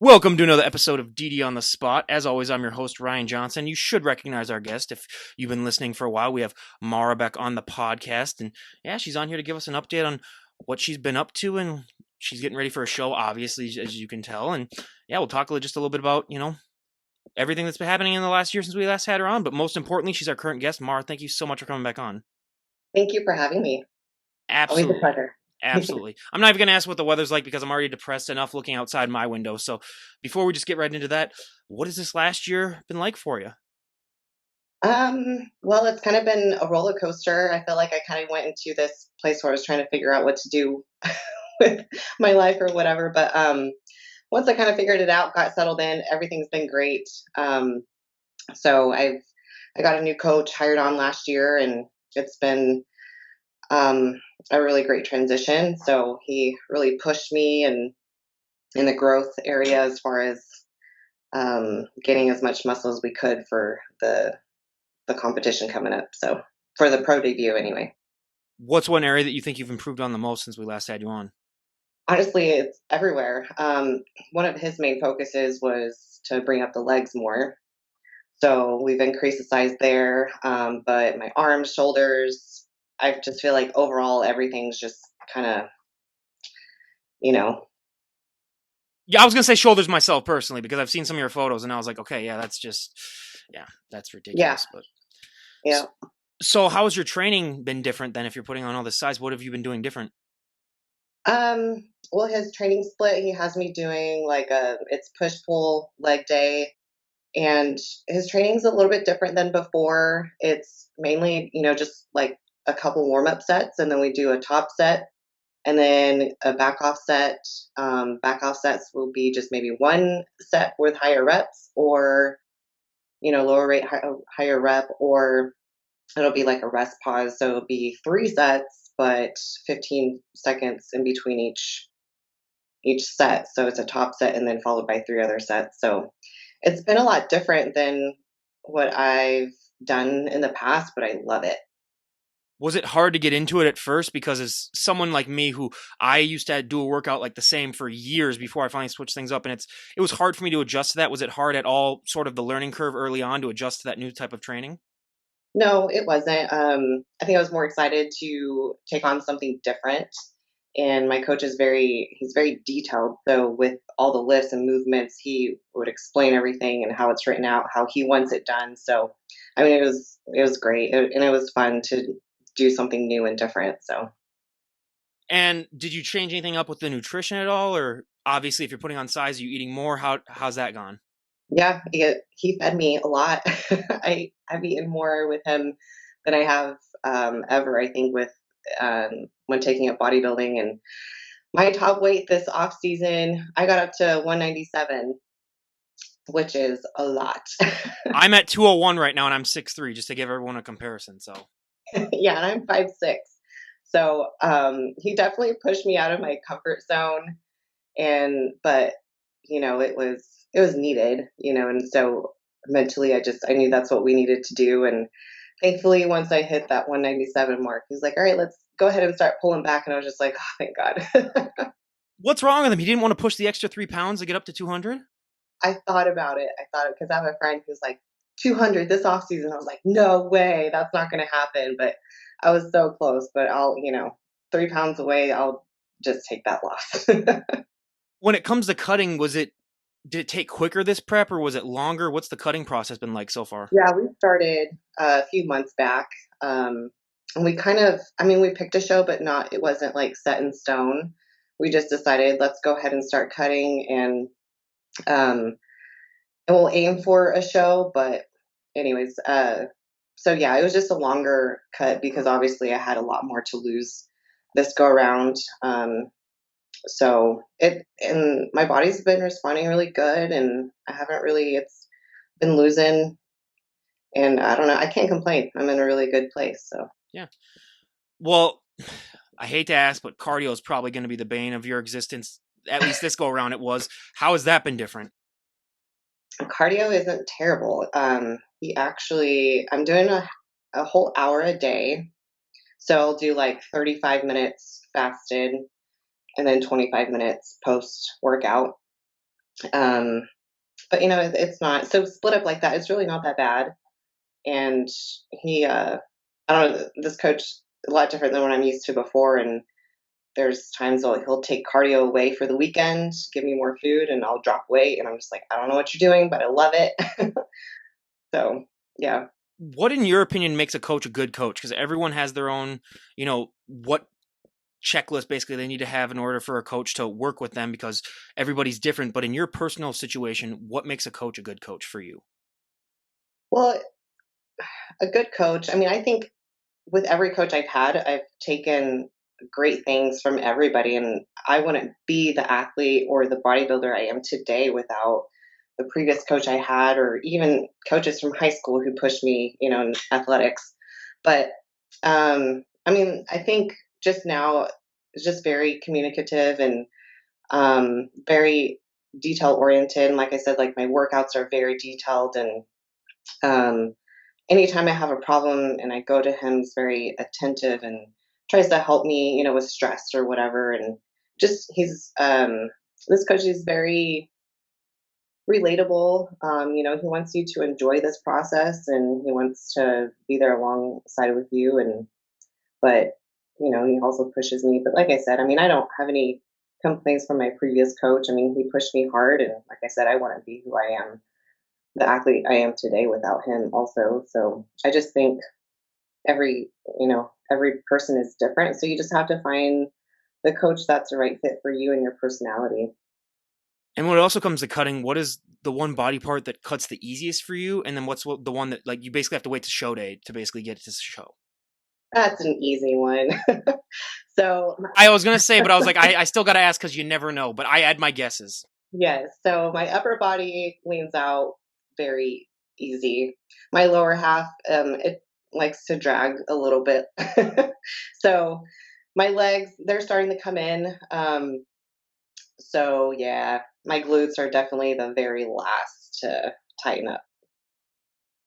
Welcome to another episode of DD on the Spot. As always, I'm your host, Ryan Johnson. You should recognize our guest if you've been listening for a while. We have Mara back on the podcast, and yeah, she's on here to give us an update on what she's been up to, and she's getting ready for a show, obviously, as you can tell. And yeah, we'll talk just a little bit about, everything that's been happening in the last year since we last had her on. But most importantly, she's our current guest. Mara, thank you so much for coming back on. Thank you for having me. Always a Absolutely. pleasure. Absolutely. I'm not even going to ask what the weather's like because I'm already depressed enough looking outside my window. So before we just get right into that, what has this last year been like for you? Well, it's kind of been a roller coaster. I feel like I kind of went into this place where I was trying to figure out what to do with my life or whatever. But once I kind of figured it out, got settled in, everything's been great. So I got a new coach hired on last year, and it's been um, a really great transition. So he really pushed me and in the growth area as far as getting as much muscle as we could for the competition coming up. So for the pro debut, anyway. What's one area that you think you've improved on the most since we last had you on? Honestly, it's everywhere. One of his main focuses was to bring up the legs more. So we've increased the size there. But my arms, shoulders, I just feel like overall everything's just kind of, you know, Yeah, I was going to say shoulders myself personally because I've seen some of your photos and I was like, okay, yeah, that's yeah, ridiculous. But yeah. so how has your training been different than if you're putting on all this size? What have you been doing different? Well, his training split, he has me doing like it's push pull leg day. And his training's a little bit different than before. It's mainly, just like a couple warm up sets, and then we do a top set and then a back off set. Back off sets will be just maybe one set with higher reps, or lower rate, higher rep, or it'll be like a rest pause. So it'll be three sets, but 15 seconds in between each set. So it's a top set and then followed by three other sets. So it's been a lot different than what I've done in the past, but I love it. Was it hard to get into it at first? Because as someone like me who I used to do a workout like the same for years before I finally switched things up, and it was hard for me to adjust to that. Was it hard at all, sort of the learning curve early on to adjust to that new type of training? No, it wasn't. I think I was more excited to take on something different. And my coach he's very detailed. So with all the lifts and movements, he would explain everything and how it's written out, how he wants it done. So, I mean, it was great, and it was fun to do something new and different. So, And did you change anything up with the nutrition at all? Or obviously, if you're putting on size, are you eating more? How's that gone? yeah, he fed me a lot. I've eaten more with him than I have ever. I think with when taking up bodybuilding, and my top weight this off season, I got up to 197, which is a lot. I'm at 201 right now, and I'm 6'3", just to give everyone a comparison. So Yeah, and I'm 5'6". So he definitely pushed me out of my comfort zone, but it was needed, and so mentally I knew that's what we needed to do. And thankfully once I hit that 197 mark, he's like, all right, let's go ahead and start pulling back, and I was just like, oh, thank God. what's wrong with him? He didn't want to push the extra 3 pounds to get up to 200. I thought about it. Because I have a friend who's like 200 this off season. I was like, no way, that's not going to happen. But I was so close. But 3 pounds away, I'll just take that loss. When it comes to cutting, did it take quicker this prep or was it longer? What's the cutting process been like so far? Yeah, we started a few months back. And we kind of, I mean, we picked a show, but it wasn't like set in stone. We just decided, let's go ahead and start cutting, um, and we'll aim for a show. But, anyways, so yeah, it was just a longer cut because obviously I had a lot more to lose this go around. And my body's been responding really good, and I haven't really, it's been losing, and I don't know, I can't complain. I'm in a really good place. So Yeah. Well, I hate to ask, but cardio is probably going to be the bane of your existence. At least this go around it was. How has that been different? cardio isn't terrible. I'm doing a whole hour a day. So I'll do like 35 minutes fasted and then 25 minutes post workout. Um, but it's not so split up like that. It's really not that bad. And he, I don't know, this coach a lot different than what I'm used to before. And there's times he'll take cardio away for the weekend, give me more food, and I'll drop weight. And I'm just like, I don't know what you're doing, but I love it. So yeah. What, in your opinion, makes a coach a good coach? Because everyone has their own, what checklist basically they need to have in order for a coach to work with them, because everybody's different. But in your personal situation, what makes a coach a good coach for you? Well, a good coach. I mean, I think with every coach I've had, I've taken great things from everybody, and I wouldn't be the athlete or the bodybuilder I am today without the previous coach I had, or even coaches from high school who pushed me, in athletics. But I mean, I think just now it's just very communicative and very detail oriented. And like I said, like my workouts are very detailed, and um, anytime I have a problem and I go to him, he's very attentive and tries to help me, with stress or whatever. And just he's this coach is very relatable. He wants you to enjoy this process and he wants to be there alongside with you. And but he also pushes me. But like I said, I mean, I don't have any complaints from my previous coach. I mean, he pushed me hard, and like I said, I want to be who I am, the athlete I am today without him also. So I just think every every person is different, so you just have to find the coach that's the right fit for you and your personality. And when it also comes to cutting, what is the one body part that cuts the easiest for you? And then the one that, like, you basically have to wait to show day to basically get to show? That's an easy one. So I was gonna say, but I was like, I still gotta ask because you never know. But I add my guesses. yes, so my upper body leans out very easy. My lower half, it likes to drag a little bit. So my legs, they're starting to come in. So yeah, my glutes are definitely the very last to tighten up.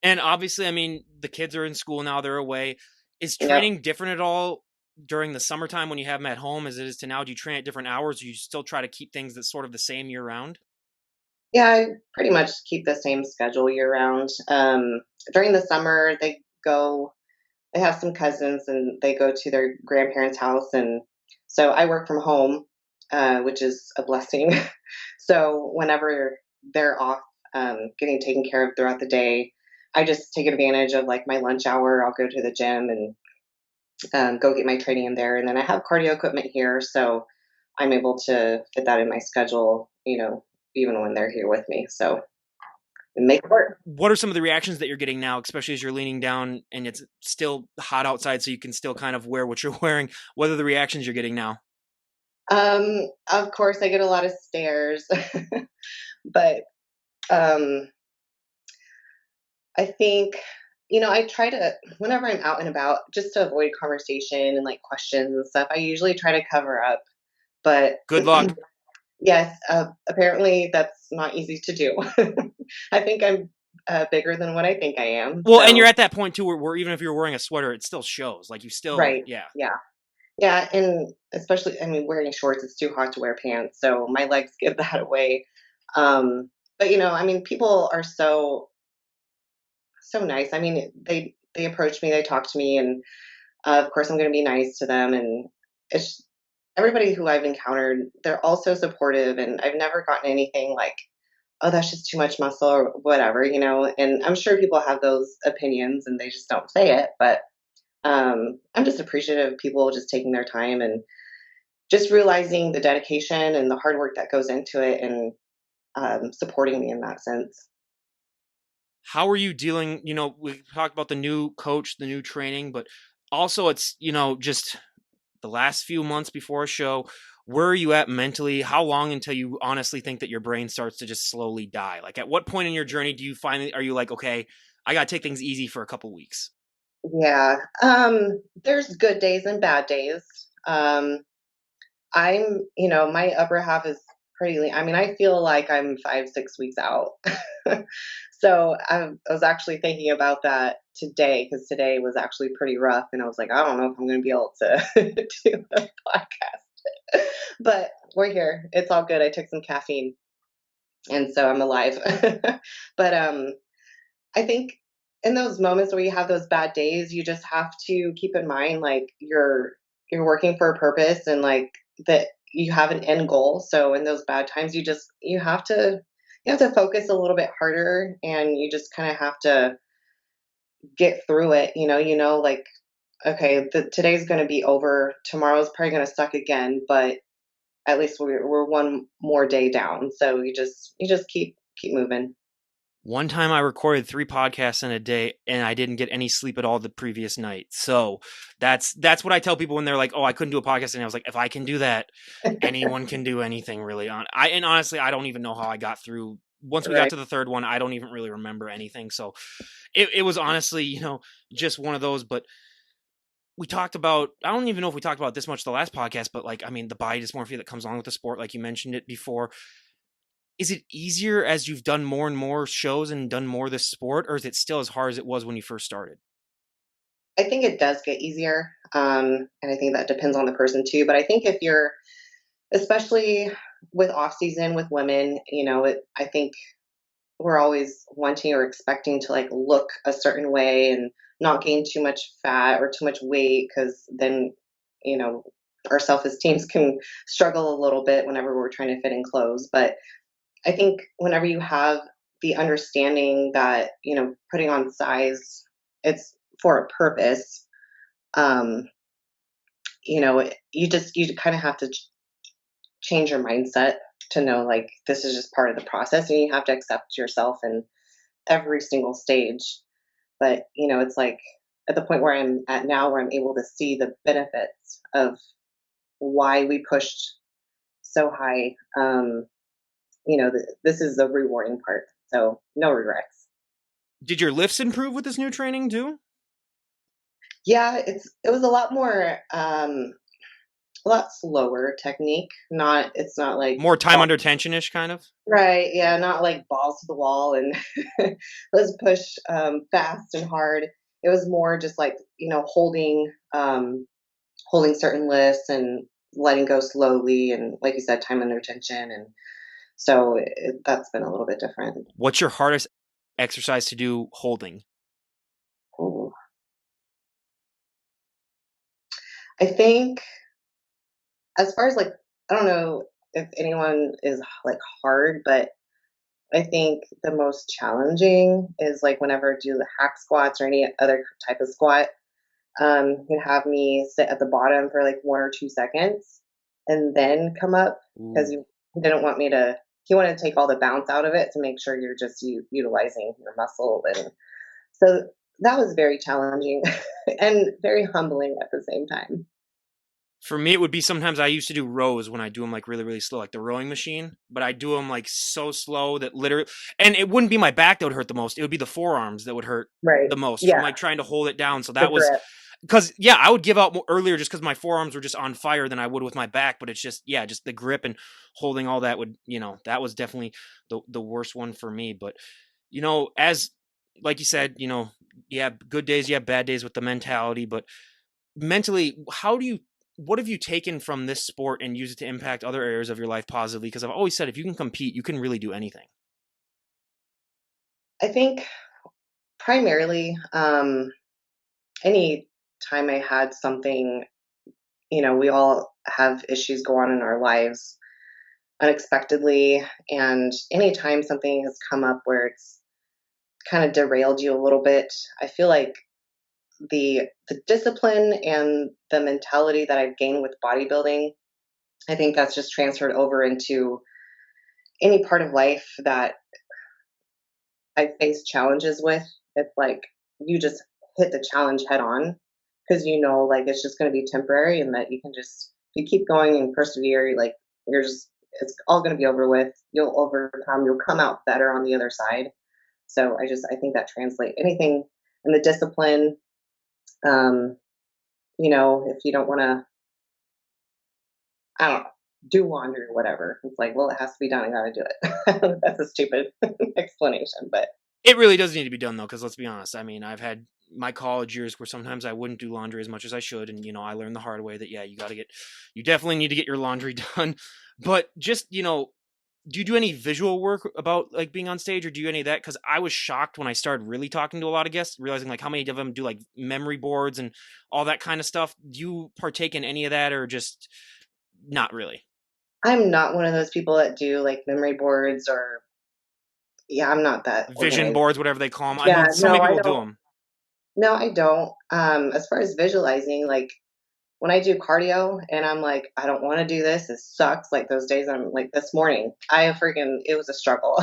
And obviously, I mean, the kids are in school now; they're away. Is Yep. training different at all during the summertime when you have them at home as it is to now? Do you train at different hours? Or you still try to keep things that's sort of the same year round? Yeah, I pretty much keep the same schedule year round. During the summer, they have some cousins and they go to their grandparents' house. And so I work from home, which is a blessing. So whenever they're off, getting taken care of throughout the day, I just take advantage of like my lunch hour. I'll go to the gym and go get my training in there. And then I have cardio equipment here. So I'm able to fit that in my schedule, even when they're here with me. So make it work. What are some of the reactions that you're getting now, especially as you're leaning down and it's still hot outside, so you can still kind of wear what you're wearing? What are the reactions you're getting now? Of course, I get a lot of stares, but um, I think, I try to, whenever I'm out and about, just to avoid conversation and like questions and stuff, I usually try to cover up. But Good luck. yes, apparently that's not easy to do. I think I'm bigger than what I think I am. Well, and you're So, at that point too where even if you're wearing a sweater, it still shows. Like, you still, right. yeah. Yeah. Yeah. And especially, I mean, wearing shorts, it's too hot to wear pants. So my legs give that away. But, I mean, people are so nice. I mean, they approach me, they talk to me, and of course, I'm going to be nice to them. And it's everybody who I've encountered, they're all so supportive, and I've never gotten anything like, "Oh, that's just too much muscle" or whatever. And I'm sure people have those opinions, and they just don't say it. But I'm just appreciative of people just taking their time and just realizing the dedication and the hard work that goes into it, and supporting me in that sense. How are you dealing? We talked about the new coach, the new training, but also it's, just the last few months before a show. Where are you at mentally? How long until you honestly think that your brain starts to just slowly die? Like, at what point in your journey do you finally, are you like, okay, I got to take things easy for a couple weeks? Yeah. There's good days and bad days. Um, my upper half is pretty lean. I mean, I feel like I'm 5, 6 weeks out. So I was actually thinking about that today because today was actually pretty rough. And I was like, I don't know if I'm going to be able to do a podcast. But we're here. It's all good. I took some caffeine. and so I'm alive. But I think in those moments where you have those bad days, you just have to keep in mind like you're working for a purpose, and like that you have an end goal. So in those bad times, you have to focus a little bit harder, and you just kind of have to get through it. Like okay, today's going to be over. Tomorrow's probably going to suck again, but at least we're one more day down. So you just keep moving. One time I recorded 3 podcasts in a day and I didn't get any sleep at all the previous night. So that's what I tell people when they're like, "Oh, I couldn't do a podcast." And I was like, "If I can do that, anyone can do anything really." And honestly, I don't even know how I got through. Once we got Right. to the third one, I don't even really remember anything. So it was honestly, just one of those. But we talked about, I don't even know if we talked about this much the last podcast, but like, I mean, the body dysmorphia that comes along with the sport, like you mentioned it before. Is it easier as you've done more and more shows and done more of this sport, or is it still as hard as it was when you first started? I think it does get easier. And I think that depends on the person too. But I think if you're, especially with off season with women, I think we're always wanting or expecting to like look a certain way and not gain too much fat or too much weight, because then, you know, our self esteems can struggle a little bit whenever we're trying to fit in clothes. But I think whenever you have the understanding that, putting on size, it's for a purpose. um, you kind of have to change your mindset to know like this is just part of the process, and you have to accept yourself in every single stage. But it's like at the point where I'm at now, where I'm able to see the benefits of why we pushed so high. This is the rewarding part, so no regrets. Did your lifts improve with this new training too? Yeah, it was a lot more, a lot slower technique. It's not like More time under tension ish, kind of? right, yeah, not like balls to the wall and let's push fast and hard. It was more just like, holding certain lifts and letting go slowly, and like you said, time under tension. And so that's been a little bit different. What's your hardest exercise to do holding? Ooh. I think as far as like, I don't know if anyone is like hard, but I think the most challenging is like whenever I do the hack squats or any other type of squat. He'd have me sit at the bottom for like 1 or 2 seconds and then come up, because Ooh. he didn't want me to. He wanted to take all the bounce out of it to make sure you're just utilizing your muscle, and so that was very challenging and very humbling at the same time. For me, it would be sometimes I used to do rows when I do them like really, really slow, like the rowing machine, but I do them like so slow that literally, and it wouldn't be my back that would hurt the most. It would be the forearms that would hurt Right. the most from Yeah. like trying to hold it down. So The that was grip. because, yeah, I would give out more earlier just because my forearms were just on fire than I would with my back. But it's just, yeah, just the grip and holding all that would, that was definitely the worst one for me. But, as like you said, you have good days, you have bad days with the mentality, but mentally, what have you taken from this sport and use it to impact other areas of your life positively? Because I've always said if you can compete, you can really do anything. I think primarily, any time I had something, we all have issues go on in our lives unexpectedly. And anytime something has come up where it's kind of derailed you a little bit, I feel like the discipline and the mentality that I've gained with bodybuilding, I think that's just transferred over into any part of life that I face challenges with. It's like you just hit the challenge head on, because like it's just going to be temporary, and that you can just, you keep going and persevere, like you're just, it's all going to be over with. You'll overcome, you'll come out better on the other side. So I think that translate anything in the discipline. um if you don't want to, I don't know, do laundry or whatever, it's like, well, it has to be done, I got to do it. That's a stupid explanation, but It really does need to be done though, because let's be honest. I mean, I've had my college years where sometimes I wouldn't do laundry as much as I should, and I learned the hard way that yeah, you definitely need to get your laundry done. But just do you do any visual work about like being on stage, or do you any of that? Because I was shocked when I started really talking to a lot of guests, realizing like how many of them do like memory boards and all that kind of stuff. Do you partake in any of that, or just not really? I'm not one of those people that do like memory boards or yeah, I'm not that Vision organized. boards, whatever they call them. I Yeah, know so no, many I people do don't. them. No, I don't. As far as visualizing, like when I do cardio and I'm like, I don't want to do this, it sucks. Like those days I'm like this morning, it was a struggle.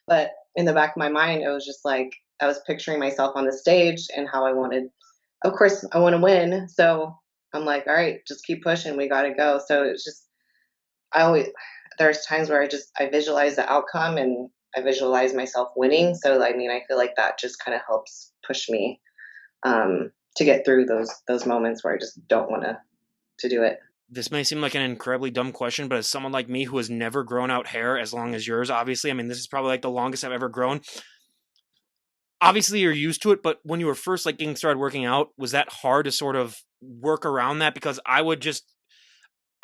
But in the back of my mind, it was just like I was picturing myself on the stage and how I wanted, of course, I want to win. So I'm like, all right, just keep pushing. We got to go. So it's just, I always, there's times where I visualize the outcome and I visualize myself winning. So, I mean, I feel like that just kind of helps push me to get through those moments where I just don't want to do it. This may seem like an incredibly dumb question, but as someone like me who has never grown out hair as long as yours, obviously, I mean, this is probably like the longest I've ever grown. Obviously, you're used to it, but when you were first like getting started working out, was that hard to sort of work around that? Because I would just,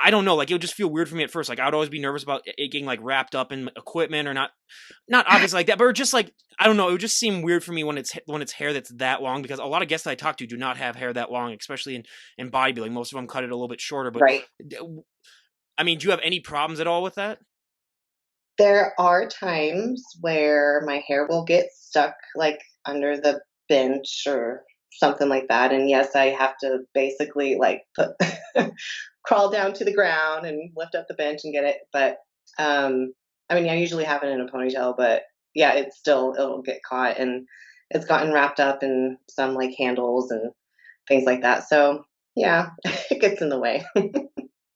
I don't know, like it would just feel weird for me at first. Like I would always be nervous about it getting like wrapped up in equipment or not obviously like that, but just like I don't know, it would just seem weird for me when it's hair that's that long because a lot of guests that I talk to do not have hair that long, especially in bodybuilding. Most of them cut it a little bit shorter, but Right. I mean, do you have any problems at all with that? There are times where my hair will get stuck like under the bench or something like that. And yes, I have to basically like put crawl down to the ground and lift up the bench and get it. But I mean, I usually have it in a ponytail, but yeah, it'll get caught and it's gotten wrapped up in some like handles and things like that. So yeah, it gets in the way.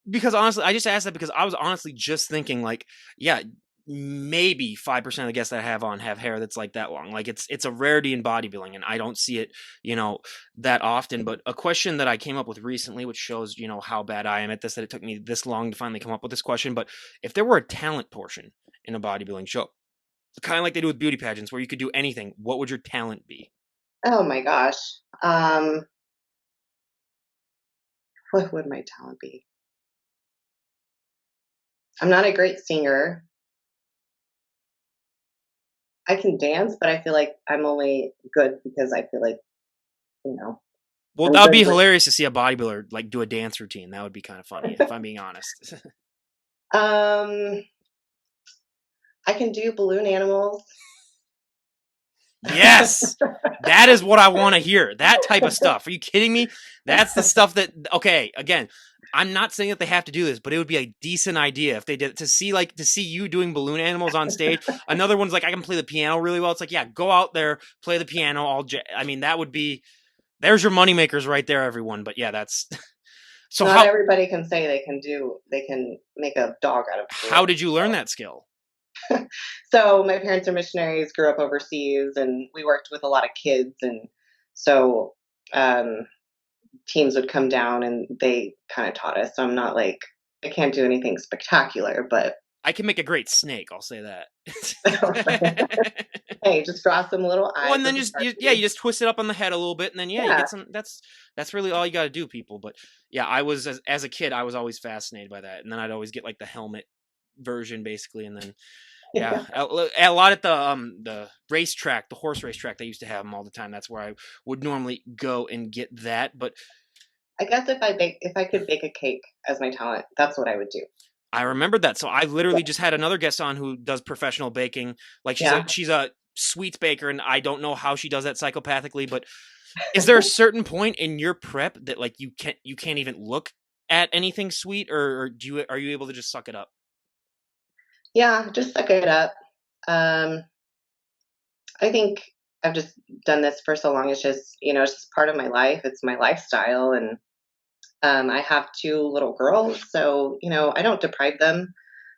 Because honestly, I just asked that because I was honestly just thinking like, yeah, maybe 5% of the guests that I have on have hair that's like that long. Like it's a rarity in bodybuilding, and I don't see it, you know, that often. But a question that I came up with recently, which shows, you know, how bad I am at this, that it took me this long to finally come up with this question. But if there were a talent portion in a bodybuilding show, kind of like they do with beauty pageants, where you could do anything, what would your talent be? Oh my gosh. Um, what would my talent be? I'm not a great singer. I can dance, but I feel like I'm only good because I feel like, you know, Well, I'm that would good be with hilarious to see a bodybuilder like do a dance routine. That would be kind of funny, if I'm being honest. um I can do balloon animals. Yes. That is what I want to hear. That type of stuff. Are you kidding me? That's the stuff that okay, again, I'm not saying that they have to do this, but it would be a decent idea if they did to see you doing balloon animals on stage. Another one's like I can play the piano really well. It's like, yeah, go out there, play the piano I mean, that would be there's your moneymakers right there, everyone. But yeah, that's so Not everybody can say they can make a dog out of a how balloon. did you learn that skill? So my parents are missionaries, grew up overseas, and we worked with a lot of kids, and so um, teams would come down and they kind of taught us. So I'm not like I can't do anything spectacular, but I can make a great snake, I'll say that. hey, just draw some little Well, eyes and with then the yeah, you Sharpie. just twist it up on the head a little bit, and then yeah, you Yeah, get some. That's really all you got to do, people. But yeah, I was as a kid, I was always fascinated by that, and then I'd always get like the helmet version, basically, and then yeah, yeah. a lot at the racetrack, the horse racetrack. They used to have them all the time. That's where I would normally go and get that. But I guess if I could bake a cake as my talent, that's what I would do. I remembered that, so I Yeah. literally just had another guest on who does professional baking. Like Yeah. she's a sweets baker, and I don't know how she does that psychopathically, but is there a certain point in your prep that like you can't even look at anything sweet, or do you are you able to just suck it up? Yeah, just suck it up. Um, I think I've just done this for so long. It's just, it's just part of my life. It's my lifestyle. And I have two little girls. So, I don't deprive them.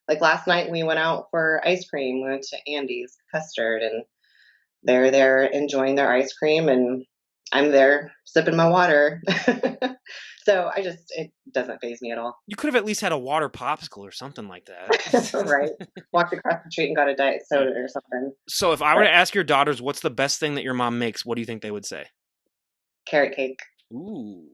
Like last night, we went out for ice cream. We went to Andy's Custard, and they're there enjoying their ice cream. And I'm there sipping my water. So it doesn't faze me at all. You could have at least had a water popsicle or something like that. Right. Walked across the street and got a diet Yeah. soda or something. So if I were But to ask your daughters what's the best thing that your mom makes, what do you think they would say? carrot cake. Ooh.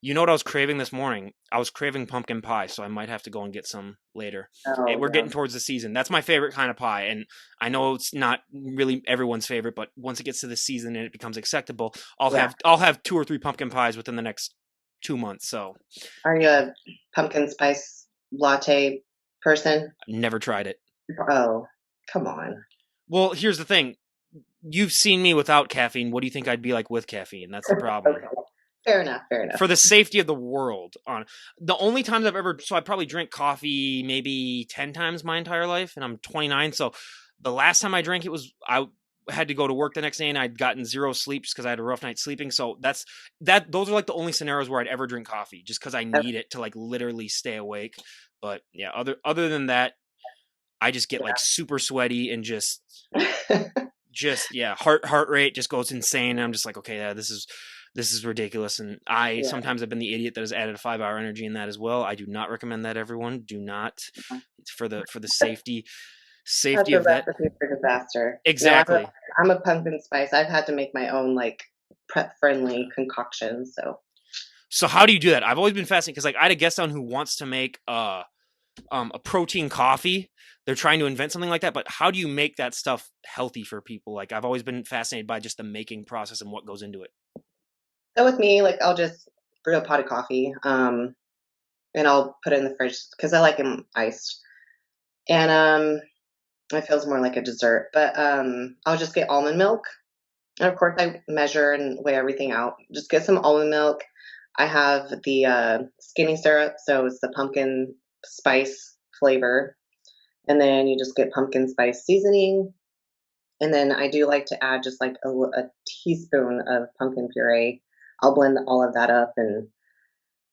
You know what I was craving this morning? I was craving pumpkin pie, so I might have to go and get some later. Oh, We're yeah. getting towards the season. That's my favorite kind of pie, and I know it's not really everyone's favorite, but once it gets to the season and it becomes acceptable, Yeah. I'll have 2 or 3 pumpkin pies within the next 2 months. So Are you yeah, a pumpkin spice latte person? never tried it. Oh, come on. Well, here's the thing. You've seen me without caffeine. What do you think I'd be like with caffeine? That's the Okay. problem. Fair enough. Fair enough. For the safety of the world, on the only times I've ever, so I probably drink coffee maybe 10 times my entire life, and I'm 29. So the last time I drank it was I had to go to work the next day and I'd gotten zero sleep just because I had a rough night sleeping. So those are like the only scenarios where I'd ever drink coffee just because I need it to like literally stay awake. But yeah, other than that, I just get like super sweaty and Okay. just yeah, heart rate just goes insane. And I'm just like, okay, yeah, this is ridiculous. And I Yeah. sometimes have been the idiot that has added a 5 hour energy in that as well. I do not recommend that. Everyone, do not. It's for the That's safety a of that. recipe for disaster. No, Exactly. I'm a pumpkin spice. I've had to make my own like prep friendly concoction. So So how do you do that? I've always been fascinated because like I had a guest on who wants to make a protein coffee. They're trying to invent something like that, but how do you make that stuff healthy for people? Like I've always been fascinated by just the making process and what goes into it. with me, like I'll just brew a pot of coffee, and I'll put it in the fridge because I like them iced. And it feels more like a dessert. But I'll just get almond milk. And of course, I measure and weigh everything out. Just get some almond milk. I have the skinny syrup, so it's the pumpkin spice flavor. And then you just get pumpkin spice seasoning. And then I do like to add just like a teaspoon of pumpkin puree. I'll blend all of that up and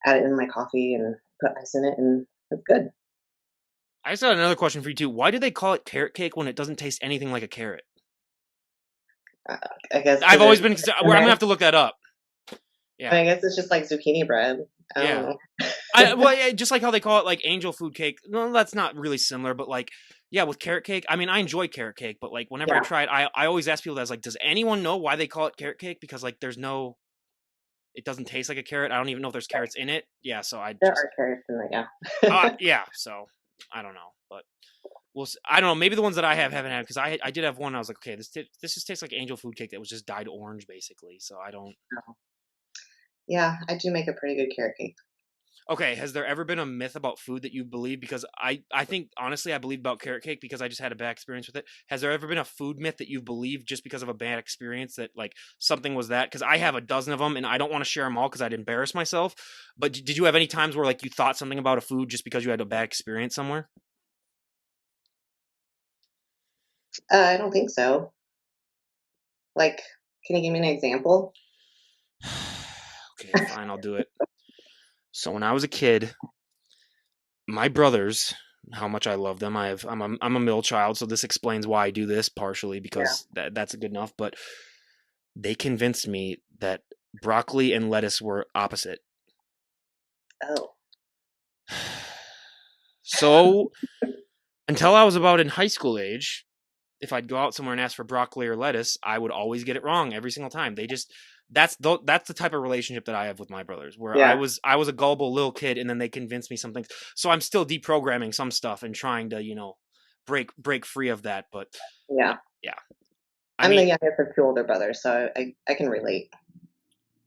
add it in my coffee and put ice in it, and it's good. I just got another question for you too. Why do they call it carrot cake when it doesn't taste anything like a carrot? Uh, I guess I've because always it's been. I'm in gonna there. have to look that up. And Yeah, I guess it's just like zucchini bread. I don't yeah. know. Yeah, just like how they call it like angel food cake. No, that's not really similar, but like yeah, with carrot cake. I mean, I enjoy carrot cake, but like whenever I Yeah, try it, I always ask people that's like, does anyone know why they call it carrot cake? Because like it doesn't taste like a carrot. I don't even know if there's carrots in it. Yeah, so I there just are carrots in there. Yeah. yeah. So I don't know, but I don't know. Maybe the ones that I haven't had because I did have one. I was like, okay, this just tastes like angel food cake that was just dyed orange basically. So I don't. Yeah, I do make a pretty good carrot cake. Okay, has there ever been a myth about food that you believe? Because I think honestly I believe about carrot cake because I just had a bad experience with it. Has there ever been a food myth that you believe just because of a bad experience that like something was that? Because I have a dozen of them and I don't want to share them all because I'd embarrass myself. But did you have any times where like you thought something about a food just because you had a bad experience somewhere? I don't think so. Like, can you give me an example? Okay, fine, I'll do it. So when I was a kid, my brothers, how much I love them. I'm a middle child, so this explains why I do this partially Yeah. because that's good enough. But they convinced me that broccoli and lettuce were opposite. Oh. So until I was about in high school age, if I'd go out somewhere and ask for broccoli or lettuce, I would always get it wrong every single time. That's the type of relationship that I have with my brothers, where I Yeah. was I was a gullible little kid, and then they convinced me something. So I'm still deprogramming some stuff and trying to break free of that. But Yeah. yeah, I I'm the mean, youngest of two older brothers, so I can relate.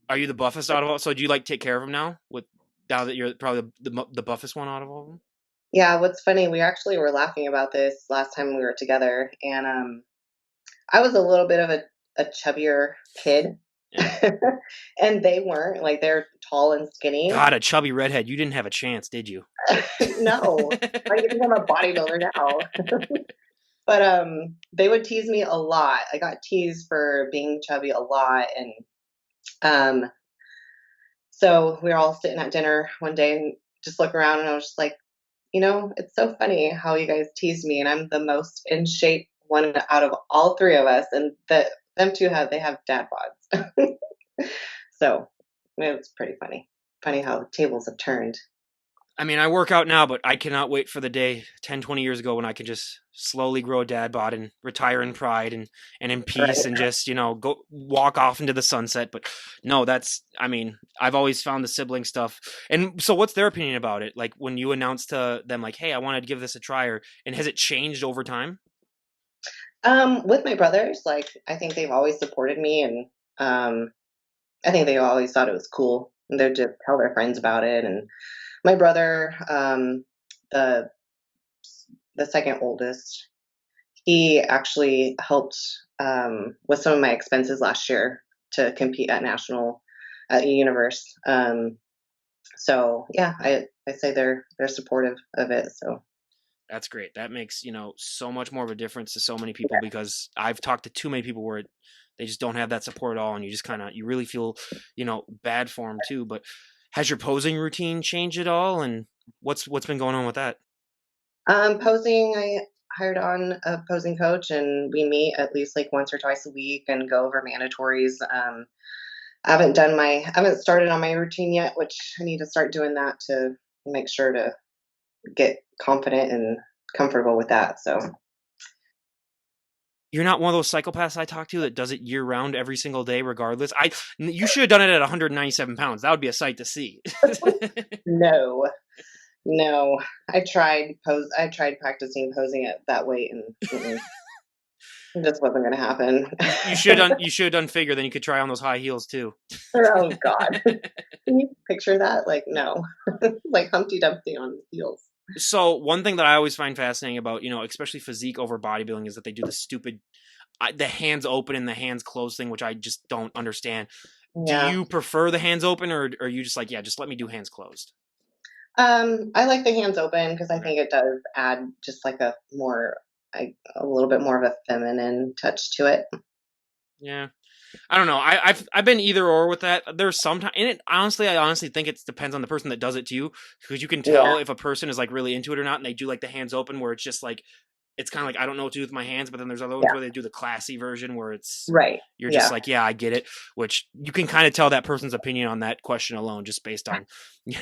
are you the buffest out of all? So do you like take care of them now? With now that you're probably the buffest one out of all of them? Yeah, what's funny, we actually were laughing about this last time we were together, and I was a little bit of a chubbier kid, Yeah. and they weren't. Like they're tall and skinny. God, a chubby redhead. You didn't have a chance, did you? No, I think I'm a bodybuilder now. But they would tease me a lot. I got teased for being chubby a lot, and um, so we were all sitting at dinner one day and just look around, and I was just like, it's so funny how you guys tease me, and I'm the most in shape one out of all three of us, and that them two have dad bods. So it was pretty funny. Funny how the tables have turned. I mean, I work out now, but I cannot wait for the day 10, 20 years ago when I can just slowly grow a dad bod and retire in pride and in peace and Right. just, go walk off into the sunset. But no, I mean, I've always found the sibling stuff. And so what's their opinion about it? Like when you announced to them, like, hey, I wanted to give this a try, and has it changed over time? With my brothers, like I think they've always supported me, and um, I think they always thought it was cool. And they'd just tell their friends about it. And my brother, the the second oldest, he actually helped with some of my expenses last year to compete at national at Universe. So yeah, I say they're supportive of it. So That's great. That makes, so much more of a difference to so many people because I've talked to too many people where they just don't have that support at all. And you just you really feel, bad for them too. But has your posing routine changed at all? And what's been going on with that? posing, I hired on a posing coach, and we meet at least like once or twice a week and go over mandatories. I haven't started on my routine yet, which I need to start doing that to make sure to get confident and comfortable with that. So You're not one of those psychopaths I talk to that does it year round every single day, regardless. You should have done it at 197 pounds. That would be a sight to see. no, no, I tried practicing posing at that weight, and it just wasn't going to happen. You should have done figure. Then you could try on those high heels too. Oh God, can you picture that? Like no, like Humpty Dumpty on heels. So one thing that I always find fascinating about, especially physique over bodybuilding is that they do the stupid, the hands open and the hands closed thing, which I just don't understand. Do Yeah. you prefer the hands open, or are you just like, yeah, just let me do hands closed? I like the hands open because I Okay. think it does add just like a little bit more of a feminine touch to it. Yeah. I don't know. I've been either or with that. There's sometimes, and I honestly think it depends on the person that does it to you, because you can Yeah. tell if a person is like really into it or not, and they do like the hands open where it's just like it's kind of like I don't know what to do with my hands, but then there's other ones Yeah. where they do the classy version where it's Right. you're just Yeah. like, yeah, I get it, which you can kind of tell that person's opinion on that question alone just based on you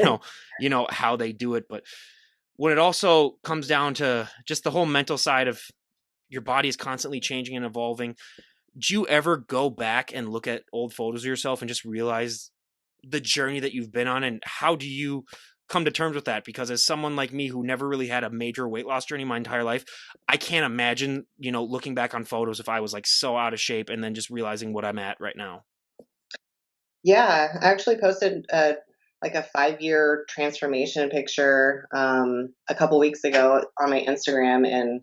know how they do it. But when it also comes down to just the whole mental side of your body is constantly changing and evolving, do you ever go back and look at old photos of yourself and just realize the journey that you've been on, and how do you come to terms with that? Because as someone like me who never really had a major weight loss journey my entire life, I can't imagine, looking back on photos if I was like so out of shape and then just realizing what I'm at right now. Yeah. I actually posted like a 5-year transformation picture a couple weeks ago on my Instagram, and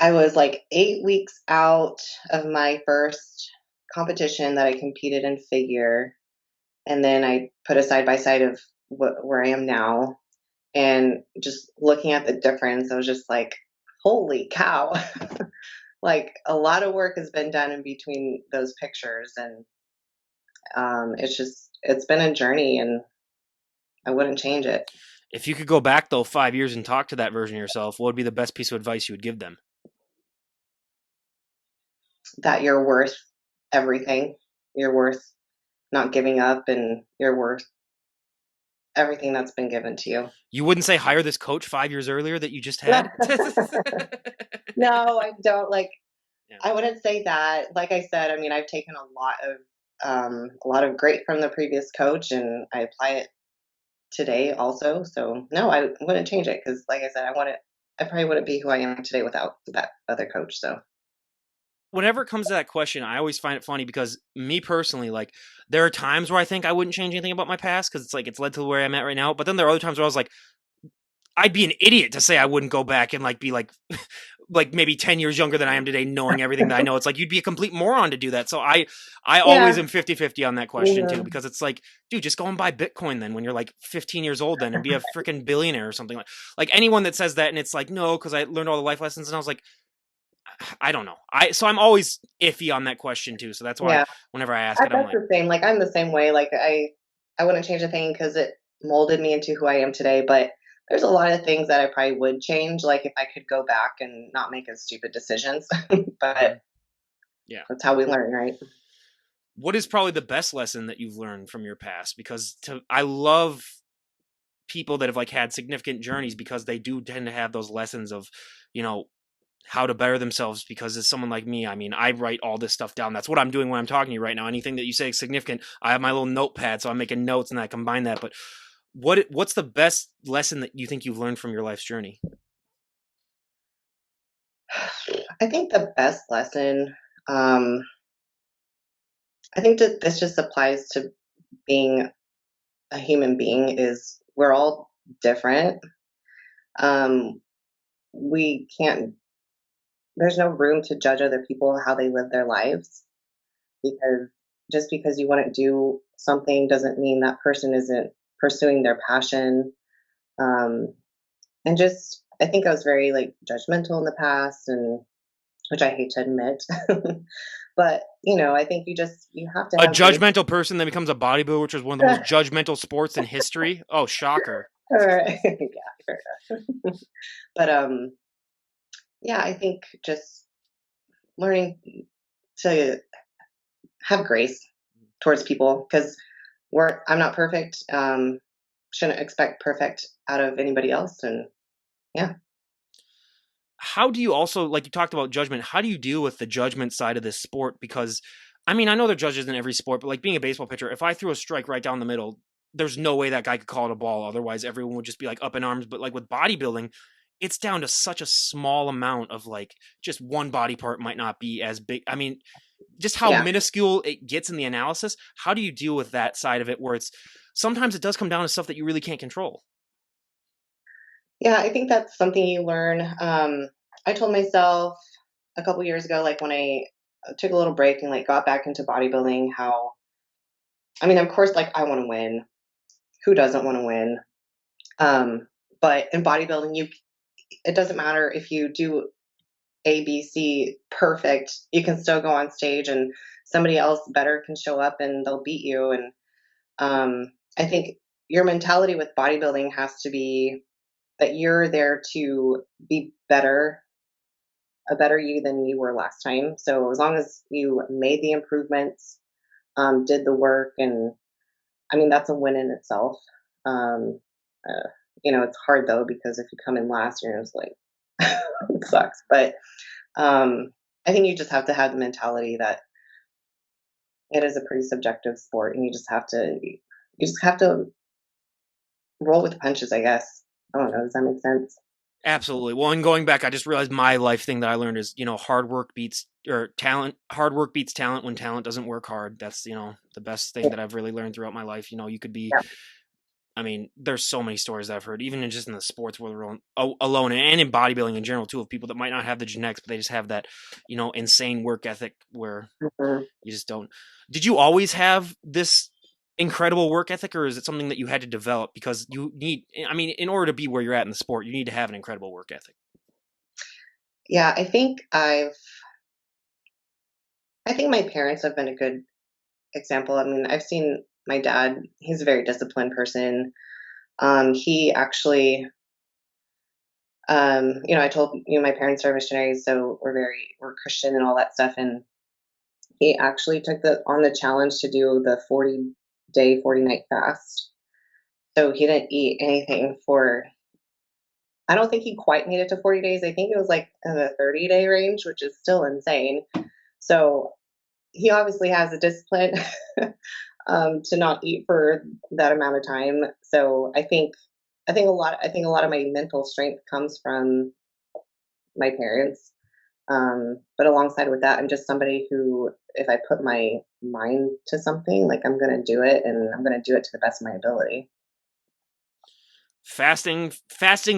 I was like 8 weeks out of my first competition that I competed in figure, and then I put a side by side of where I am now, and just looking at the difference, I was just like, "Holy cow!" Like a lot of work has been done in between those pictures, and it's been a journey, and I wouldn't change it. If you could go back though 5 years and talk to that version of yourself, what would be the best piece of advice you would give them? That you're worth everything. You're worth not giving up, and you're worth everything that's been given to you. You wouldn't say hire this coach 5 years earlier that you just had? No, I don't like. Yeah. I wouldn't say that. Like I said, I mean, I've taken a lot of great from the previous coach, and I apply it today also. So no, I wouldn't change it because, like I said, I probably wouldn't be who I am today without that other coach. So Whenever it comes to that question, I always find it funny because me personally, like, there are times where I think I wouldn't change anything about my past because it's like it's led to where I'm at right now. But then there are other times where I was like, I'd be an idiot to say I wouldn't go back and like be like maybe 10 years younger than I am today, knowing everything that I know. It's like you'd be a complete moron to do that. So I always yeah, am 50-50 on that question too, mhm, because it's like, dude, just go and buy Bitcoin then when you're like 15 years old then and be a freaking billionaire or something like anyone that says that and it's like, no, because I learned all the life lessons and I was like, I don't know. I'm always iffy on that question too. So that's why yeah. whenever I ask it, I'm That's like, the same. Like I'm the same way. Like I wouldn't change a thing because it molded me into who I am today. But there's a lot of things that I probably would change. Like if I could go back and not make as stupid decisions. But mhm, yeah. that's how we learn, right? What is probably the best lesson that you've learned from your past? Because I love people that have like had significant journeys because they do tend to have those lessons of, you know, how to better themselves. Because as someone like me, I mean, I write all this stuff down. That's what I'm doing when I'm talking to you right now. Anything that you say is significant, I have my little notepad, so I'm making notes and I combine that. But what's the best lesson that you think you've learned from your life's journey? I think the best lesson, um, I think that this just applies to being a human being, is we're all different. Um, we can't, there's no room to judge other people how they live their lives, because just because you want to do something doesn't mean that person isn't pursuing their passion. Um, and just, I think I was very like judgmental in the past, and which I hate to admit. But I think you have to A have grace. judgmental person that becomes a bodybuilder, which is one of the most judgmental sports in history. Oh, shocker. Yeah, fair enough. But yeah, I think just learning to have grace towards people, because I'm not perfect. Shouldn't expect perfect out of anybody else, and yeah. How do you also, like you talked about judgment, how do you deal with the judgment side of this sport? Because I mean, I know there are judges in every sport, but like being a baseball pitcher, if I threw a strike right down the middle, there's no way that guy could call it a ball. Otherwise, everyone would just be like up in arms. But like with bodybuilding, it's down to such a small amount of like just one body part might not be as big. I mean, just how Yeah. minuscule it gets in the analysis. How do you deal with that side of it where it's sometimes it does come down to stuff that you really can't control? Yeah, I think that's something you learn. I told myself a couple years ago, like when I took a little break and like got back into bodybuilding, how, I mean, of course, like I want to win. Who doesn't want to win? Um, but in bodybuilding, it doesn't matter if you do A, B, C perfect. You can still go on stage, and somebody else better can show up and they'll beat you. And I think your mentality with bodybuilding has to be that you're there to be better, a better you than you were last time. So as long as you made the improvements, did the work, and I mean that's a win in itself. Um, it's hard though, because if you come in last, you're just like it sucks. But um, I think you just have to have the mentality that it is a pretty subjective sport, and you just have to roll with the punches, I guess. I don't know. Does that make sense? Absolutely. Well, and going back, I just realized my life thing that I learned is, hard work beats or talent. Hard work beats talent when talent doesn't work hard. That's, the best thing that I've really learned throughout my life. You could be, Yeah. I mean, there's so many stories that I've heard, even just in the sports world alone and in bodybuilding in general, too, of people that might not have the genetics, but they just have that, insane work ethic where Mhm. you just don't. Did you always have this incredible work ethic, or is it something that you had to develop because you need, I mean, in order to be where you're at in the sport, you need to have an incredible work ethic? Yeah, I think my parents have been a good example. I mean, I've seen my dad, he's a very disciplined person. He actually, I told you my parents are missionaries, so we're Christian and all that stuff. And he actually took the challenge to do the 40-day, 40-night fast. So he didn't eat anything for, I don't think he quite made it to 40 days. I think it was like in the 30-day range, which is still insane. So he obviously has a discipline to not eat for that amount of time. So I think a lot of my mental strength comes from my parents. But alongside with that, I'm just somebody who, if I put my mind to something, like I'm gonna do it, and I'm gonna do it to the best of my ability. Fasting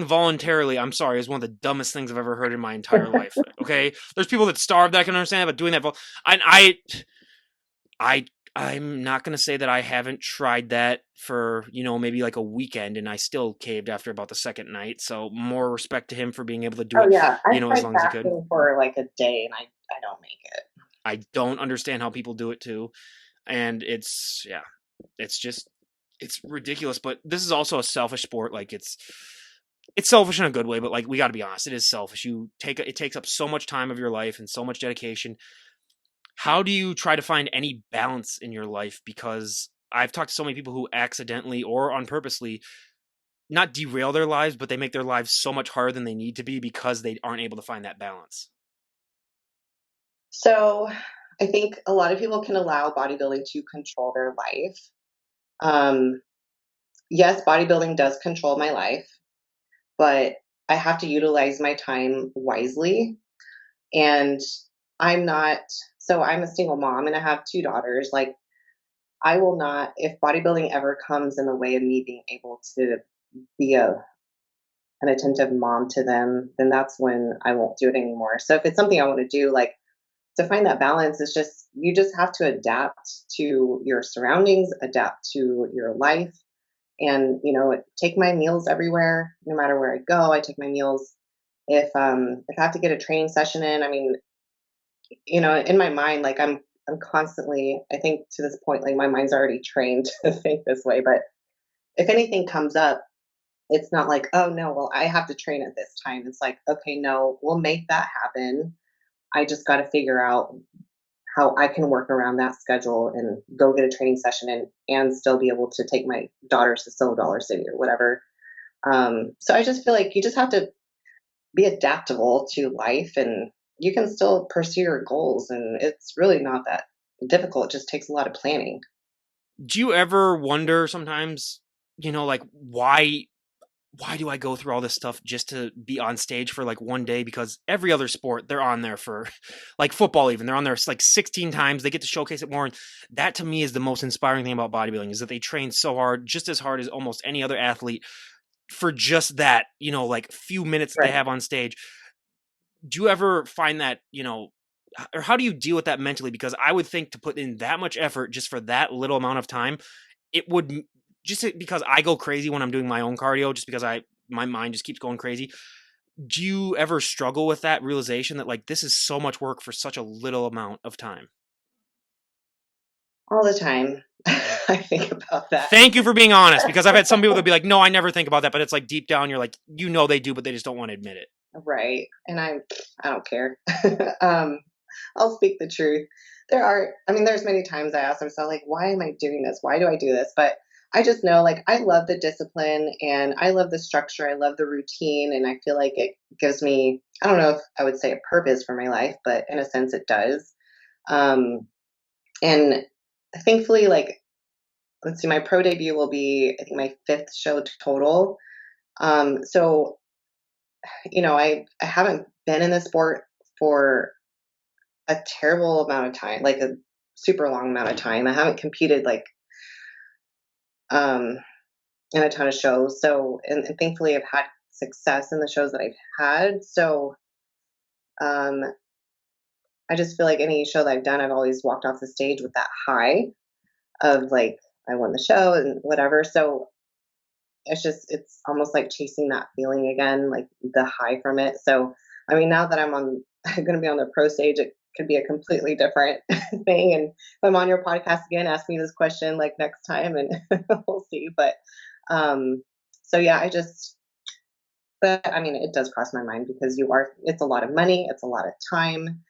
voluntarily, I'm sorry, is one of the dumbest things I've ever heard in my entire life. Okay, there's people that starve that I can understand, but doing that, I I'm not gonna say that I haven't tried that for maybe like a weekend, and I still caved after about the second night. So more respect to him for being able to do Oh it, yeah, I've as tried long as he could. fasting for like a day, and I don't make it. I don't understand how people do it too, and yeah, it's just it's ridiculous. But this is also a selfish sport. Like it's selfish in a good way, but like we got to be honest, it is selfish. It takes up so much time of your life and so much dedication. How do you try to find any balance in your life? Because I've talked to so many people who accidentally or on purposely not derail their lives, but they make their lives so much harder than they need to be because they aren't able to find that balance. So I think a lot of people can allow bodybuilding to control their life. Um, yes, bodybuilding does control my life, but I have to utilize my time wisely. And I'm not, so I'm a single mom and I have two daughters. Like, I will not, if bodybuilding ever comes in the way of me being able to be an attentive mom to them, then that's when I won't do it anymore. So if it's something I want to do, like to find that balance, is just, you just have to adapt to your surroundings, adapt to your life, and take my meals everywhere, no matter where I go. I take my meals. If I have to get a training session in, I mean, in my mind, like I'm constantly, I think to this point, like my mind's already trained to think this way. But if anything comes up, it's not like, oh no, well, I have to train at this time. It's like, okay, no, we'll make that happen. I just got to figure out how I can work around that schedule and go get a training session and still be able to take my daughters to Silver Dollar City or whatever. So I just feel like you just have to be adaptable to life, and you can still pursue your goals, and it's really not that difficult. It just takes a lot of planning. Do you ever wonder sometimes, like why do I go through all this stuff just to be on stage for like one day? Because every other sport, they're on there for like football, even they're on there like 16 times. They get to showcase it more. And that to me is the most inspiring thing about bodybuilding is that they train so hard, just as hard as almost any other athlete for just that, like few minutes that they Right. have on stage. Do you ever find that, or how do you deal with that mentally? Because I would think to put in that much effort just for that little amount of time, it would just because I go crazy when I'm doing my own cardio, just because my mind just keeps going crazy. Do you ever struggle with that realization that like this is so much work for such a little amount of time? All the time. I think about that. Thank you for being honest, because I've had some people that be like, "No, I never think about that," but it's like deep down, you're like, they do, but they just don't want to admit it. Right. And I don't care. um, I'll speak the truth. There's many times I ask myself, like, why am I doing this? Why do I do this? But I just know, like, I love the discipline and I love the structure. I love the routine. And I feel like it gives me, I don't know if I would say a purpose for my life, but in a sense it does. Um, and thankfully, like, let's see, my pro debut will be, I think, my fifth show total. So I haven't been in the sport for a terrible amount of time, like a super long amount of time. I haven't competed like um, in a ton of shows. So, and thankfully, I've had success in the shows that I've had. So, um, I just feel like any show that I've done, I've always walked off the stage with that high of like I won the show and whatever. So it's almost like chasing that feeling again, like the high from it. So, I mean, now that I'm going to be on the pro stage, it could be a completely different thing. And if I'm on your podcast again, ask me this question like next time, and we'll see. But um, so yeah, but I mean, it does cross my mind because it's a lot of money, it's a lot of time,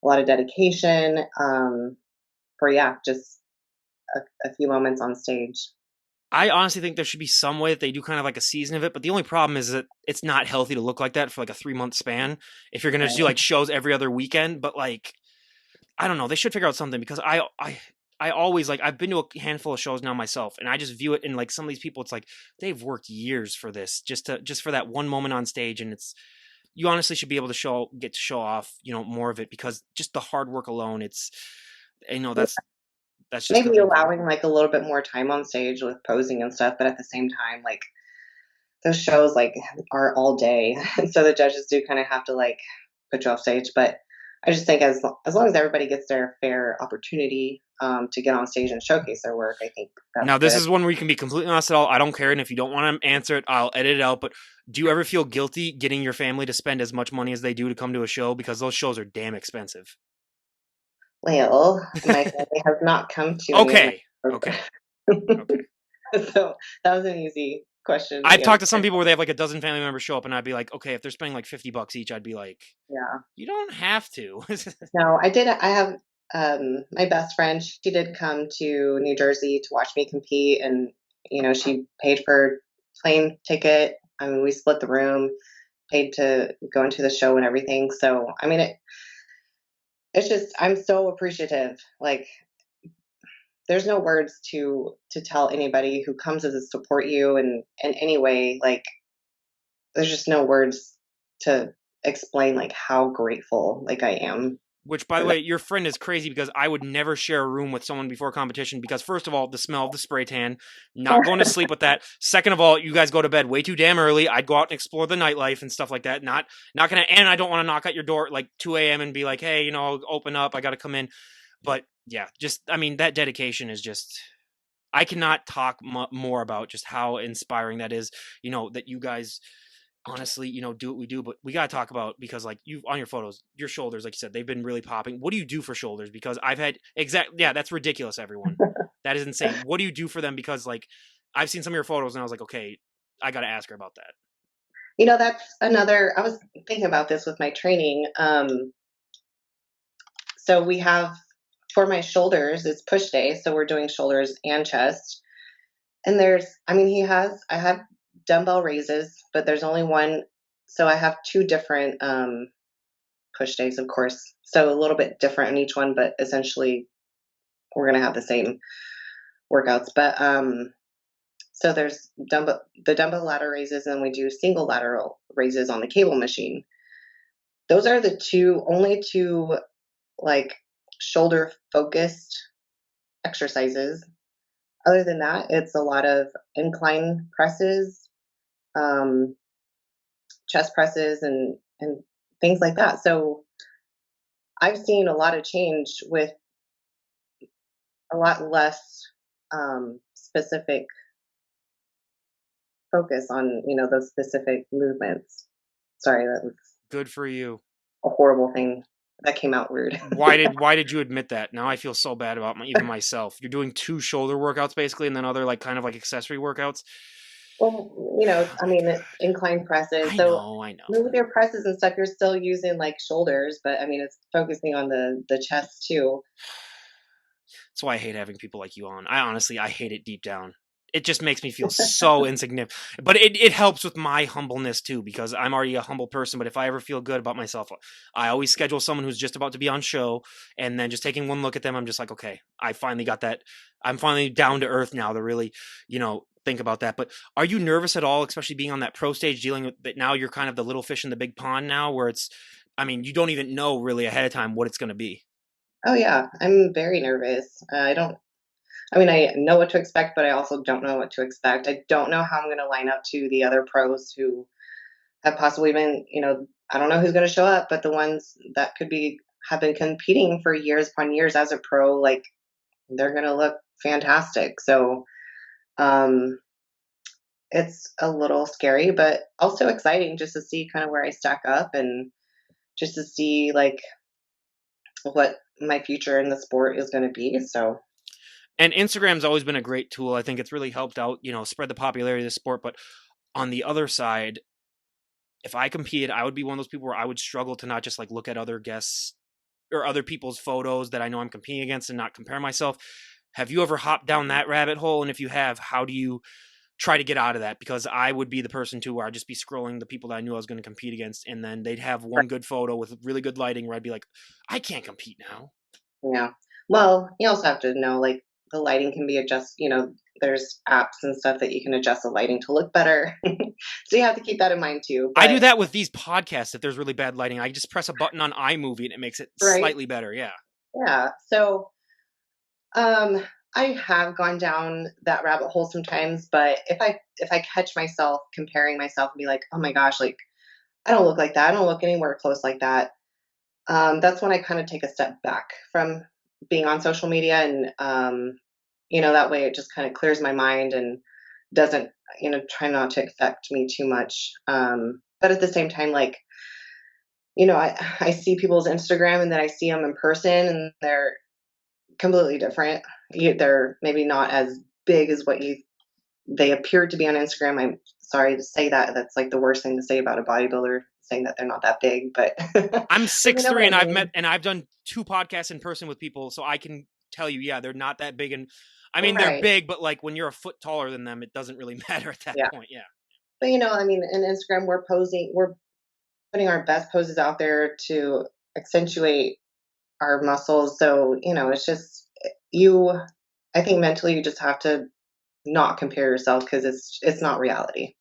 a lot of dedication, for yeah, just a few moments on stage. I honestly think there should be some way that they do kind of like a season of it, but the only problem is that it's not healthy to look like that for like a 3 month span. If you're gonna just do Right. like shows every other weekend, but like I don't know, they should figure out something because I always like I've been to a handful of shows now myself, and I just view it in like some of these people. It's like they've worked years for this, just for that one moment on stage, and it's you honestly should be able to get to show off more of it because just the hard work alone, it's that's just the Maybe thing for me. allowing like a little bit more time on stage with posing and stuff, but at the same time, like those shows like are all day, and so the judges do kind of have to like put you off stage. But I just think as long as everybody gets their fair opportunity to get on stage and showcase their work, I think Now, that's this good. is one where you can be completely honest at all. I don't care, and if you don't want to answer it, I'll edit it out. But do you ever feel guilty getting your family to spend as much money as they do to come to a show because those shows are damn expensive? Well, my family has not come to any of my Okay, okay, shows. okay. So that was an easy question to I've talked to some answer. people where they have like a dozen family members show up, and I'd be like, okay, if they're spending like $50 each, I'd be like, Yeah. you don't have to. No, I did. I have my best friend. She did come to New Jersey to watch me compete, and she paid for plane ticket. I mean, we split the room, paid to go into the show and everything. So, I mean, it's just I'm so appreciative. Like, there's no words to tell anybody who comes to support you and in any way. Like, there's just no words to explain like how grateful like I am Which, by the for that. way, your friend is crazy because I would never share a room with someone before competition because, first of all, the smell of the spray tan, not going to sleep with that. Second of all, you guys go to bed way too damn early. I'd go out and explore the nightlife and stuff like that. Not gonna, and I don't want to knock at your door at like 2 a.m. and be like, hey, open up. I got to come in. But yeah, just, I mean, that dedication is just, I cannot talk more about just how inspiring that is, that you guys honestly, do what we do, but we got to talk about because like you on your photos, your shoulders, like you said, they've been really popping. What do you do for shoulders? Because I've had yeah, that's ridiculous, everyone. That is insane. What do you do for them? Because like I've seen some of your photos and I was like, okay, I got to ask her about that. That's another. I was thinking about this with my training. So we have for my shoulders, it's push day, so we're doing shoulders and chest. And I mean, I have dumbbell raises, but there's only one. So I have two different push days, of course. So a little bit different in each one, but essentially we're going to have the same workouts. But so there's the dumbbell ladder raises, and we do single lateral raises on the cable machine. Those are the only two like shoulder focused exercises. Other than that, it's a lot of incline presses, um, chest presses, and things like that. So I've seen a lot of change with a lot less specific focus on those specific movements. Sorry, that was Good for you. a horrible thing. That came out weird. Why did you admit that? Now I feel so bad about even myself. You're doing two shoulder workouts basically, and then other like kind of like accessory workouts. Well, Oh I my mean, god. incline presses. I So know, I know. with your presses and stuff, you're still using like shoulders, but I mean, it's focusing on the chest too. That's why I hate having people like you on. I hate it deep down. It just makes me feel so insignificant. But it helps with my humbleness too, because I'm already a humble person. But if I ever feel good about myself, I always schedule someone who's just about to be on show, and then just taking one look at them, I'm just like, okay, I finally got that. I'm finally down to earth now to really, think about that. But are you nervous at all, especially being on that pro stage, dealing with that now? You're kind of the little fish in the big pond now, where I mean, you don't even know really ahead of time what it's going to be. Oh yeah, I'm very nervous. I don't. I mean, I know what to expect, but I also don't know what to expect. I don't know how I'm going to line up to the other pros who have possibly been. I don't know who's going to show up, but the ones that could be have been competing for years upon years as a pro, like they're going to look fantastic. So um, it's a little scary, but also exciting just to see kind of where I stack up and just to see like what my future in the sport is going to be. So And Instagram's always been a great tool. I think it's really helped out, spread the popularity of the sport. But on the other side, if I competed, I would be one of those people where I would struggle to not just like look at other guests or other people's photos that I know I'm competing against and not compare myself. Have you ever hopped down that rabbit hole? And if you have, how do you try to get out of that? Because I would be the person too where I'd just be scrolling the people that I knew I was going to compete against, and then they'd have one good photo with really good lighting where I'd be like, I can't compete now. yeah. Well, you also have to know like the lighting can be there's apps and stuff that you can adjust the lighting to look better. So you have to keep that in mind too. I do But that with these podcasts. If there's really bad lighting, I just press a button on iMovie and it makes it right. slightly better. Yeah. Yeah. So um I have gone down that rabbit hole sometimes, but if I catch myself comparing myself and be like, oh my gosh, like I don't look like that. I don't look anywhere close like that. That's when I kind of take a step back from being on social media and that way it just kind of clears my mind and doesn't try not to affect me too much. But at the same time, like I see people's Instagram and then I see them in person and they're completely different. They're maybe not as big as what they appear to be on Instagram. I'm sorry to say that. That's like the worst thing to say about a bodybuilder, saying that they're not that big, but I'm but you six know what three, I and mean. I've done two podcasts in person with people, so I can tell you, yeah, they're not that big. And I mean, they're Right. big, but like when you're a foot taller than them, it doesn't really matter at that Yeah. point. Yeah. But I mean, in Instagram, we're putting our best poses out there to accentuate our muscles. So, it's just you, I think mentally you just have to not compare yourself because it's not reality.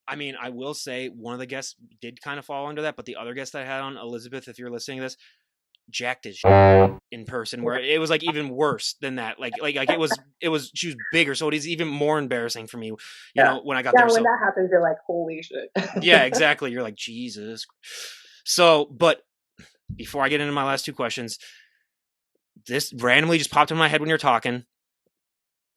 I mean, I will say one of the guests did kind of fall under that, but the other guest that I had on, Elizabeth, if you're listening to this, jacked as in person, where it was like even worse than that. Like it was she was bigger, so it is even more embarrassing for me, Yeah. when I got there. Yeah, when So that happens, you're like, holy shit. yeah, exactly. You're like, Jesus. So, but before I get into my last two questions, this randomly just popped in my head when you're talking.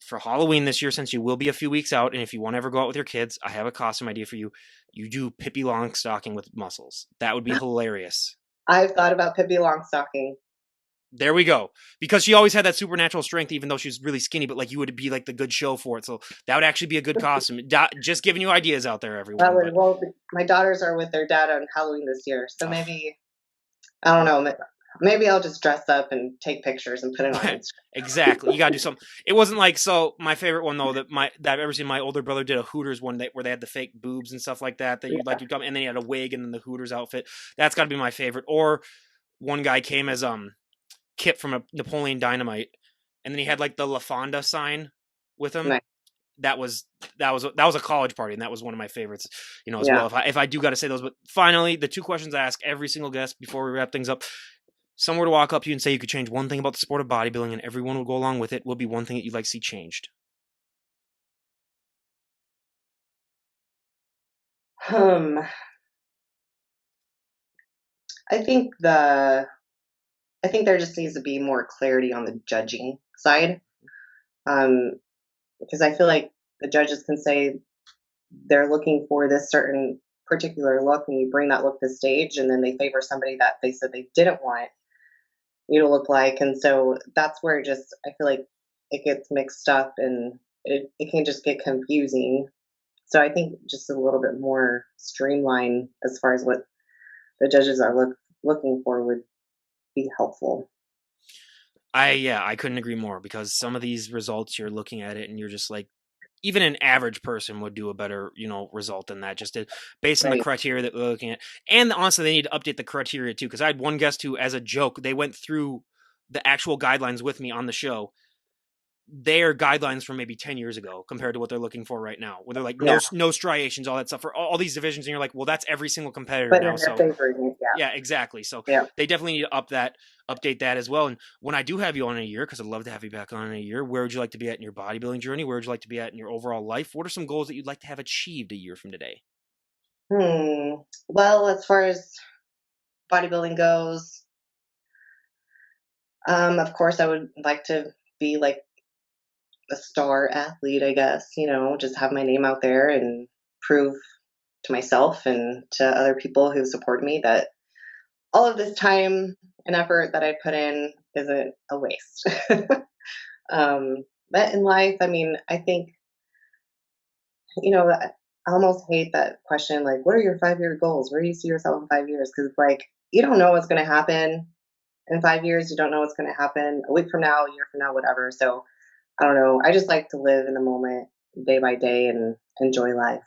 For Halloween this year, since you will be a few weeks out, and if you want to ever go out with your kids, I have a costume idea for you. You do Pippi Longstocking with muscles. That would be hilarious. I've thought about Pippi Longstocking. There we go. Because she always had that supernatural strength, even though she was really skinny, but like you would be like the good show for it. So that would actually be a good costume. Just giving you ideas out there, That everyone. would But well, my daughters are with their dad on Halloween this year, so oh, maybe I don't know. Maybe I'll just dress up and take pictures and put it on Instagram. exactly. You gotta do something. It wasn't like so. My favorite one though that I've ever seen. My older brother did a Hooters one where they had the fake boobs and stuff like that. That you like Yeah, would come, and then he had a wig and then the Hooters outfit. That's got to be my favorite. Or one guy came as Kip from a Napoleon Dynamite, and then he had like the La Fonda sign with him. nice. That was a college party, and that was one of my favorites, as Yeah. well. If I do got to say those, but finally, the two questions I ask every single guest before we wrap things up: someone were to walk up to you and say you could change one thing about the sport of bodybuilding, and everyone would go along with it. Would be one thing that you'd like to see changed? Um, I think there just needs to be more clarity on the judging side. Um, because I feel like the judges can say they're looking for this certain particular look, and you bring that look to stage, and then they favor somebody that they said they didn't want you to look like, and so that's where I feel like it gets mixed up, and it can just get confusing. So I think just a little bit more streamline as far as what the judges are looking for would be helpful. I couldn't agree more because some of these results you're looking at it and you're just like, even an average person would do a better, result than that, based on the Right. criteria that we're looking at. And honestly, they need to update the criteria too, because I had one guest who, as a joke, they went through the actual guidelines with me on the show. Their guidelines from maybe 10 years ago compared to what they're looking for right now, where they're like Yeah. no striations, all that stuff for all these divisions, and you're like, well, that's every single competitor But now. then they're So favoring it. yeah, exactly. So Yeah. they definitely need to update that as well. And when I do have you on in a year, because I'd love to have you back on in a year, where would you like to be at in your bodybuilding journey? Where would you like to be at in your overall life? What are some goals that you'd like to have achieved a year from today? Well, as far as bodybuilding goes, of course, I would like to be like a star athlete, I guess, just have my name out there and prove to myself and to other people who support me that all of this time and effort that I put in isn't a waste. um, but in life, I mean, I think, I almost hate that question, like, what are your 5 year goals? Where do you see yourself in 5 years? Because, like, you don't know what's going to happen in 5 years. You don't know what's going to happen a week from now, a year from now, whatever. So I don't know. I just like to live in the moment day by day and enjoy life.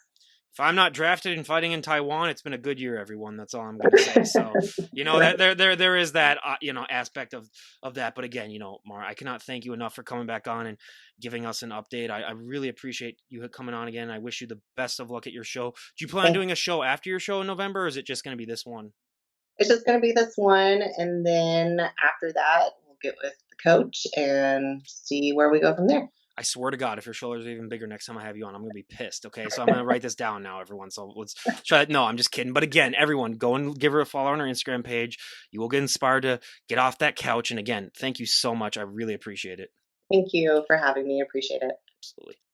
If I'm not drafted and fighting in Taiwan, it's been a good year, everyone. That's all I'm gonna say. So, Right. that there is that aspect of that. But again, Mara, I cannot thank you enough for coming back on and giving us an update. I really appreciate you coming on again. I wish you the best of luck at your show. Do you plan on Thank doing a show after your show in November, or is it just gonna be this one? It's just going to be this one. And then after that, we'll get with the coach and see where we go from there. I swear to God, if your shoulders are even bigger next time I have you on, I'm gonna be pissed. Okay, so I'm gonna write this down now, everyone. So let's try it. No, I'm just kidding. But again, everyone, go and give her a follow on her Instagram page. You will get inspired to get off that couch. And again, thank you so much. I really appreciate it. Thank you for having me. Appreciate it. Absolutely.